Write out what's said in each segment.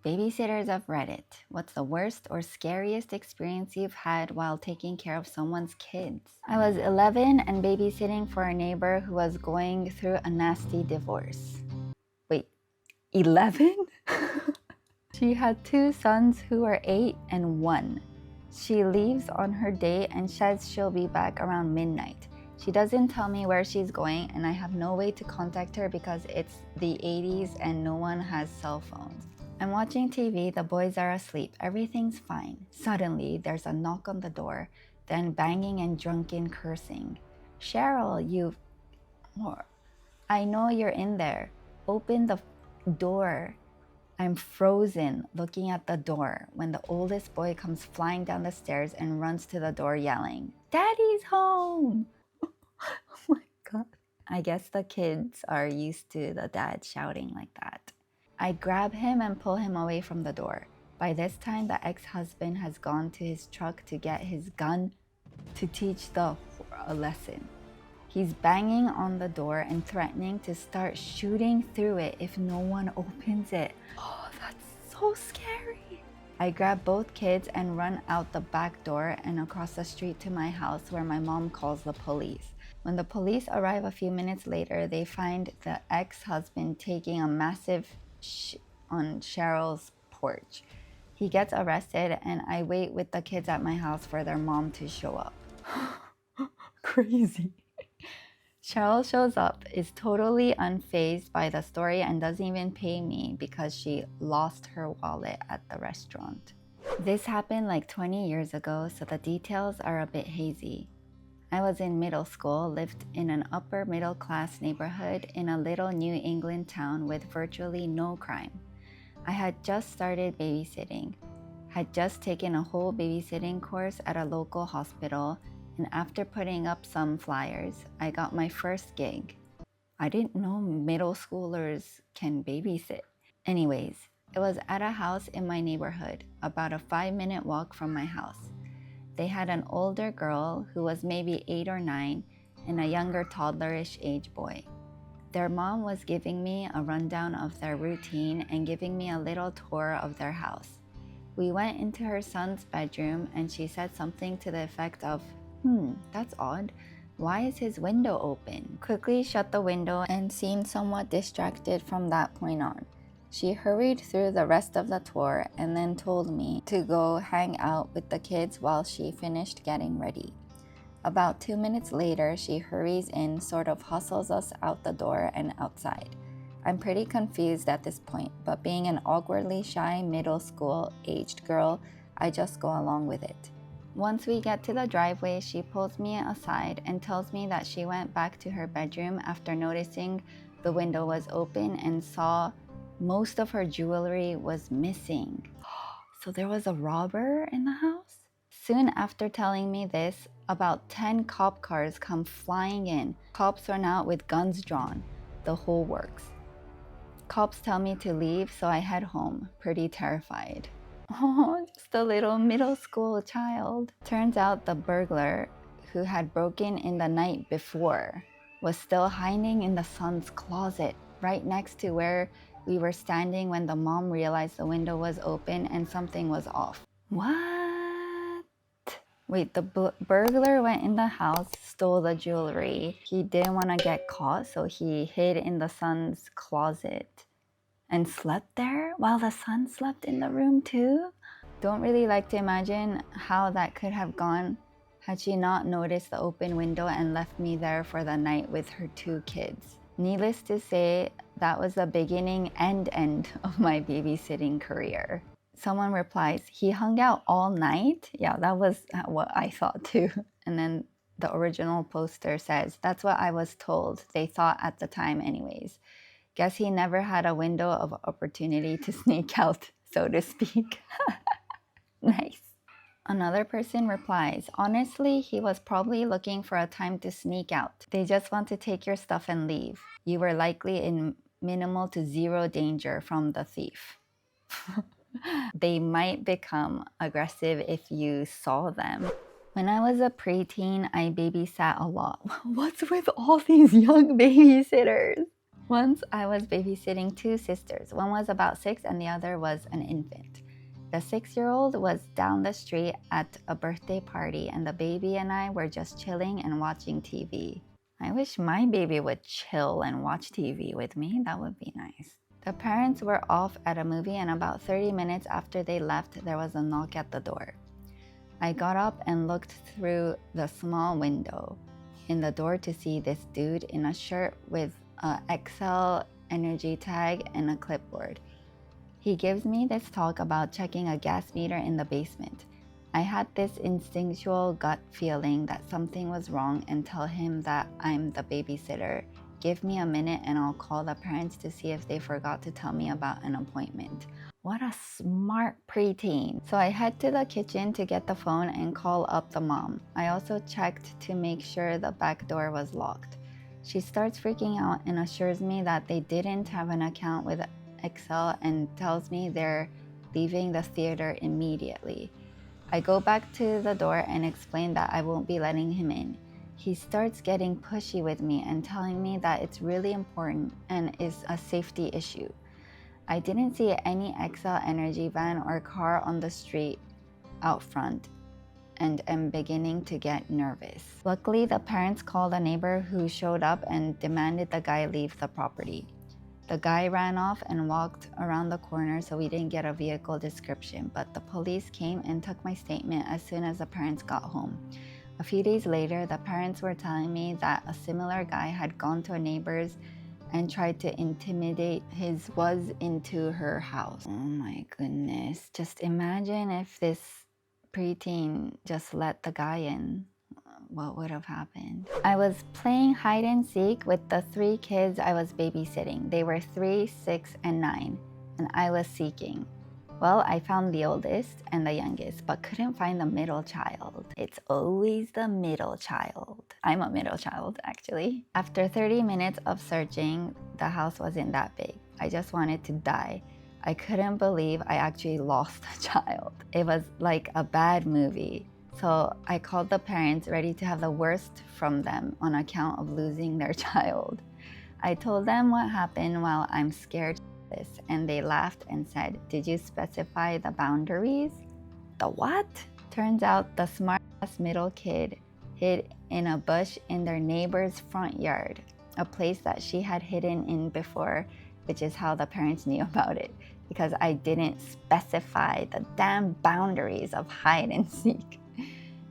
Babysitters of Reddit. What's the worst or scariest experience you've had while taking care of someone's kids? I was 11 and babysitting for a neighbor who was going through a nasty divorce. Wait, 11? She had 2 sons who were 8 and 1. She leaves on her day and says she'll be back around midnight. She doesn't tell me where she's going, and I have no way to contact her because it's the 80s and no one has cell phones. I'm watching TV, the boys are asleep, everything's fine. Suddenly, there's a knock on the door, then banging and drunken cursing. Cheryl, I know you're in there. Open the door. I'm frozen, looking at the door, when the oldest boy comes flying down the stairs and runs to the door yelling, "Daddy's home!" Oh my God. I guess the kids are used to the dad shouting like that. I grab him and pull him away from the door. By this time, the ex-husband has gone to his truck to get his gun to teach a lesson. He's banging on the door and threatening to start shooting through it if no one opens it. Oh, that's so scary. I grab both kids and run out the back door and across the street to my house, where my mom calls the police. When the police arrive a few minutes later, they find the ex-husband taking a massive on Cheryl's porch. He gets arrested, and I wait with the kids at my house for their mom to show up. Crazy. Cheryl shows up, is totally unfazed by the story, and doesn't even pay me because she lost her wallet at the restaurant. This happened like 20 years ago, so the details are a bit hazy. I was in middle school, lived in an upper middle class neighborhood in a little New England town with virtually no crime. I had just started babysitting, had just taken a whole babysitting course at a local hospital, and after putting up some flyers, I got my first gig. I didn't know middle schoolers can babysit. Anyways, it was at a house in my neighborhood, about a 5-minute walk from my house. They had an older girl who was maybe 8 or 9 and a younger toddlerish age boy. Their mom was giving me a rundown of their routine and giving me a little tour of their house. We went into her son's bedroom and she said something to the effect of, that's odd. Why is his window open?" Quickly shut the window and seemed somewhat distracted from that point on. She hurried through the rest of the tour and then told me to go hang out with the kids while she finished getting ready. About 2 minutes later, she hurries in, sort of hustles us out the door and outside. I'm pretty confused at this point, but being an awkwardly shy middle school-aged girl, I just go along with it. Once we get to the driveway, she pulls me aside and tells me that she went back to her bedroom after noticing the window was open and saw most of her jewelry was missing. So there was a robber in the house? Soon after telling me this, about 10 cop cars come flying in. Cops run out with guns drawn, the whole works. Cops tell me to leave, so I head home, pretty terrified. Oh, just a little middle school child. Turns out the burglar, who had broken in the night before, was still hiding in the son's closet, right next to where we were standing when the mom realized the window was open and something was off. What? Wait, the burglar went in the house, stole the jewelry. He didn't want to get caught, so he hid in the son's closet and slept there while the son slept in the room too? Don't really like to imagine how that could have gone had she not noticed the open window and left me there for the night with her 2 kids. Needless to say, that was the beginning and end of my babysitting career. Someone replies, "He hung out all night?" Yeah, that was what I thought too. And then the original poster says, "That's what I was told. They thought at the time anyways. Guess he never had a window of opportunity to sneak out, so to speak." Nice. Another person replies, "Honestly, he was probably looking for a time to sneak out. They just want to take your stuff and leave. You were likely in minimal to zero danger from the thief." They might become aggressive if you saw them. When I was a preteen, I babysat a lot. What's with all these young babysitters? Once I was babysitting two sisters. One was about 6 and the other was an infant. The 6-year-old was down the street at a birthday party and the baby and I were just chilling and watching TV. I wish my baby would chill and watch TV with me. That would be nice. The parents were off at a movie and about 30 minutes after they left, there was a knock at the door. I got up and looked through the small window in the door to see this dude in a shirt with a XL energy tag and a clipboard. He gives me this talk about checking a gas meter in the basement. I had this instinctual gut feeling that something was wrong and tell him that I'm the babysitter. Give me a minute and I'll call the parents to see if they forgot to tell me about an appointment. What a smart preteen. So I head to the kitchen to get the phone and call up the mom. I also checked to make sure the back door was locked. She starts freaking out and assures me that they didn't have an account with Excel and tells me they're leaving the theater immediately. I go back to the door and explain that I won't be letting him in. He starts getting pushy with me and telling me that it's really important and is a safety issue. I didn't see any XL Energy van or car on the street out front and am beginning to get nervous. Luckily, the parents called a neighbor who showed up and demanded the guy leave the property. The guy ran off and walked around the corner, so we didn't get a vehicle description, but the police came and took my statement as soon as the parents got home. A few days later, the parents were telling me that a similar guy had gone to a neighbor's and tried to intimidate his was into her house. Oh my goodness. Just imagine if this preteen just let the guy in. What would have happened? I was playing hide and seek with the 3 kids I was babysitting. They were 3, 6, and 9, and I was seeking. Well, I found the oldest and the youngest, but couldn't find the middle child. It's always the middle child. I'm a middle child, actually. After 30 minutes of searching, the house wasn't that big. I just wanted to die. I couldn't believe I actually lost a child. It was like a bad movie. So I called the parents, ready to have the worst from them on account of losing their child. I told them what happened while I'm scared this, and they laughed and said, "Did you specify the boundaries?" The what? Turns out the smart-ass middle kid hid in a bush in their neighbor's front yard, a place that she had hidden in before, which is how the parents knew about it, because I didn't specify the damn boundaries of hide and seek.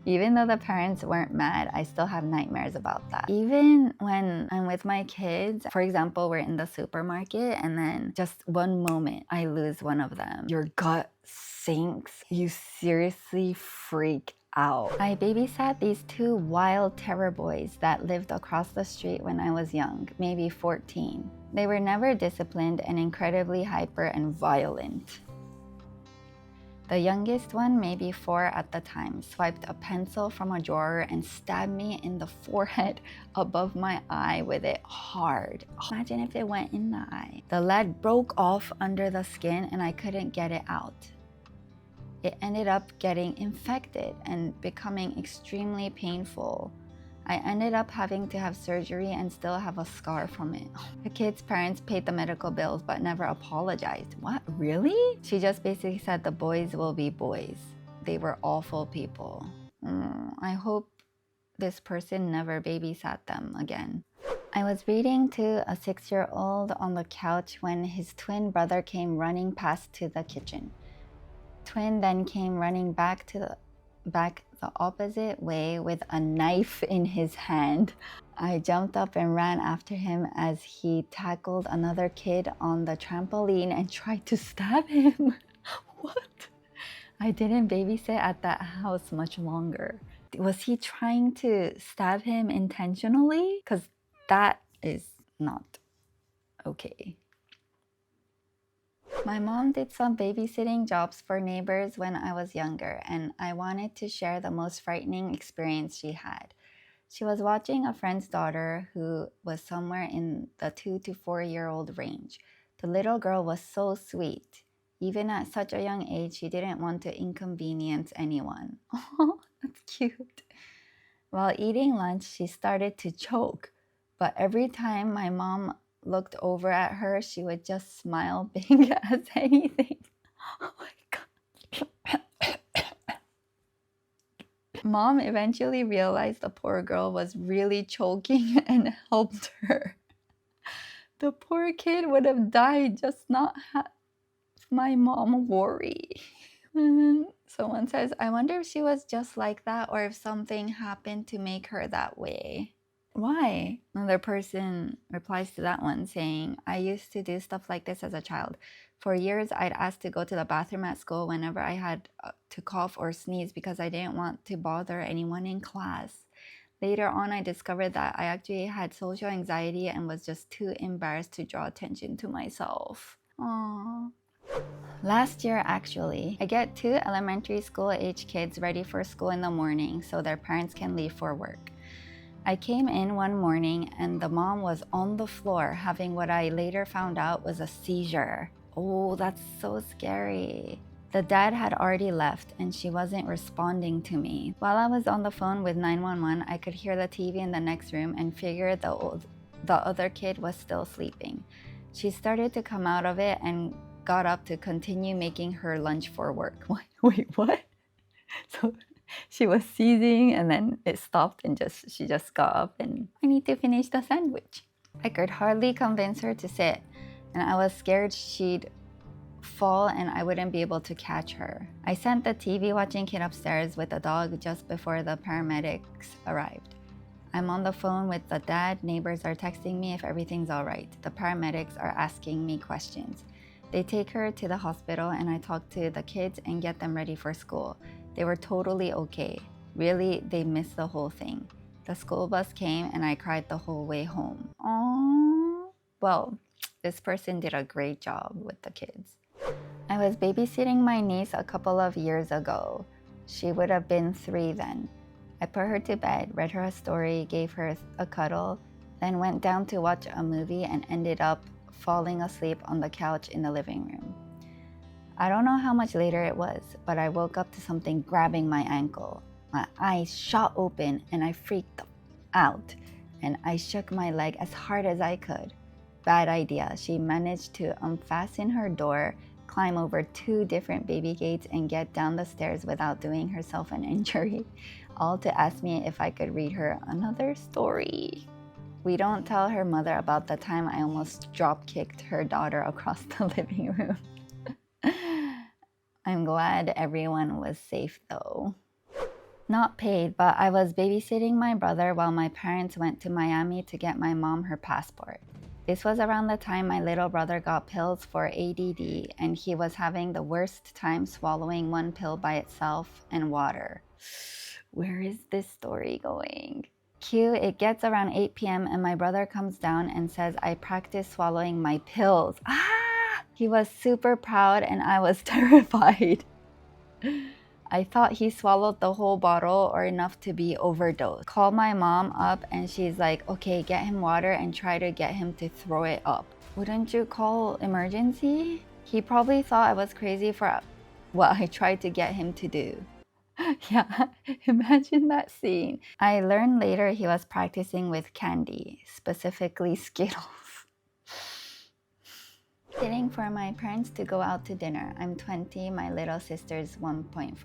Even though the parents weren't mad, I still have nightmares about that. Even when I'm with my kids, for example, we're in the supermarket and then just one moment I lose one of them. Your gut sinks. You seriously freak out. I babysat these 2 wild terror boys that lived across the street when I was young, maybe 14. They were never disciplined and incredibly hyper and violent. The youngest one, maybe 4 at the time, swiped a pencil from a drawer and stabbed me in the forehead above my eye with it hard. Imagine if it went in the eye. The lead broke off under the skin and I couldn't get it out. It ended up getting infected and becoming extremely painful. I ended up having to have surgery and still have a scar from it. The kid's parents paid the medical bills but never apologized. What, really? She just basically said the boys will be boys. They were awful people. I hope this person never babysat them again. I was reading to a 6-year-old on the couch when his twin brother came running past to the kitchen. Twin then came running back the opposite way with a knife in his hand. I jumped up and ran after him as he tackled another kid on the trampoline and tried to stab him. What? I didn't babysit at that house much longer. Was he trying to stab him intentionally? Because that is not okay. My mom did some babysitting jobs for neighbors when I was younger, and I wanted to share the most frightening experience she had. She was watching a friend's daughter who was somewhere in the 2 to 4-year-old range. The little girl was so sweet. Even at such a young age, she didn't want to inconvenience anyone. Oh, that's cute. While eating lunch, she started to choke. But every time my mom looked over at her, she would just smile big as anything. Oh my god. Mom eventually realized the poor girl was really choking and helped her. The poor kid would have died, just not have my mom worry. And then someone says, I wonder if she was just like that or if something happened to make her that way. Why? Another person replies to that one saying, I used to do stuff like this as a child. For years, I'd ask to go to the bathroom at school whenever I had to cough or sneeze because I didn't want to bother anyone in class. Later on, I discovered that I actually had social anxiety and was just too embarrassed to draw attention to myself. Aww. Last year, actually, I get 2 elementary school age kids ready for school in the morning so their parents can leave for work. I came in one morning and the mom was on the floor having what I later found out was a seizure. Oh, that's so scary. The dad had already left and she wasn't responding to me. While I was on the phone with 911, I could hear the TV in the next room and figured the other kid was still sleeping. She started to come out of it and got up to continue making her lunch for work. Wait, what? So she was seizing and then it stopped and she just got up and I need to finish the sandwich. I could hardly convince her to sit and I was scared she'd fall and I wouldn't be able to catch her. I sent the TV watching kid upstairs with the dog just before the paramedics arrived. I'm on the phone with the dad, neighbors are texting me if everything's all right. The paramedics are asking me questions. They take her to the hospital and I talk to the kids and get them ready for school. They were totally okay. Really, they missed the whole thing. The school bus came and I cried the whole way home. Aww. Well, this person did a great job with the kids. I was babysitting my niece a couple of years ago. She would have been 3 then. I put her to bed, read her a story, gave her a cuddle, then went down to watch a movie and ended up falling asleep on the couch in the living room. I don't know how much later it was, but I woke up to something grabbing my ankle. My eyes shot open and I freaked out and I shook my leg as hard as I could. Bad idea. She managed to unfasten her door, climb over 2 different baby gates and get down the stairs without doing herself an injury, all to ask me if I could read her another story. We don't tell her mother about the time I almost drop-kicked her daughter across the living room. I'm glad everyone was safe though. Not paid, but I was babysitting my brother while my parents went to Miami to get my mom her passport. This was around the time my little brother got pills for ADD and he was having the worst time swallowing 1 pill by itself and water. Where is this story going? Cue, it gets around 8 p.m. and my brother comes down and says I practiced swallowing my pills. He was super proud and I was terrified. I thought he swallowed the whole bottle or enough to be overdosed. Called my mom up and she's like, okay, get him water and try to get him to throw it up. Wouldn't you call emergency? He probably thought I was crazy for what I tried to get him to do. Yeah, imagine that scene. I learned later he was practicing with candy, specifically Skittles. Waiting for my parents to go out to dinner. I'm 20, my little sister's 1.5.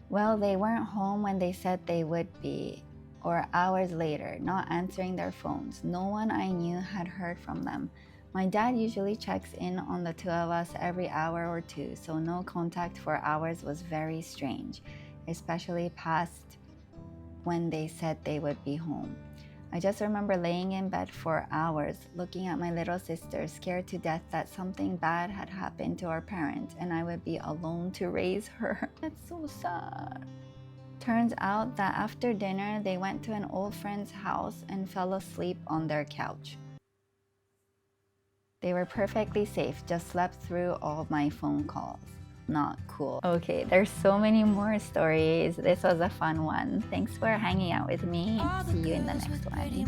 Well, they weren't home when they said they would be, or hours later, not answering their phones. No one I knew had heard from them. My dad usually checks in on the 2 of us every hour or 2, so no contact for hours was very strange, especially past when they said they would be home. I just remember laying in bed for hours, looking at my little sister, scared to death that something bad had happened to our parents and I would be alone to raise her. That's so sad. Turns out that after dinner, they went to an old friend's house and fell asleep on their couch. They were perfectly safe, just slept through all my phone calls. Not cool. Okay, there's so many more stories. This was a fun one. Thanks for hanging out with me. See you in the next one.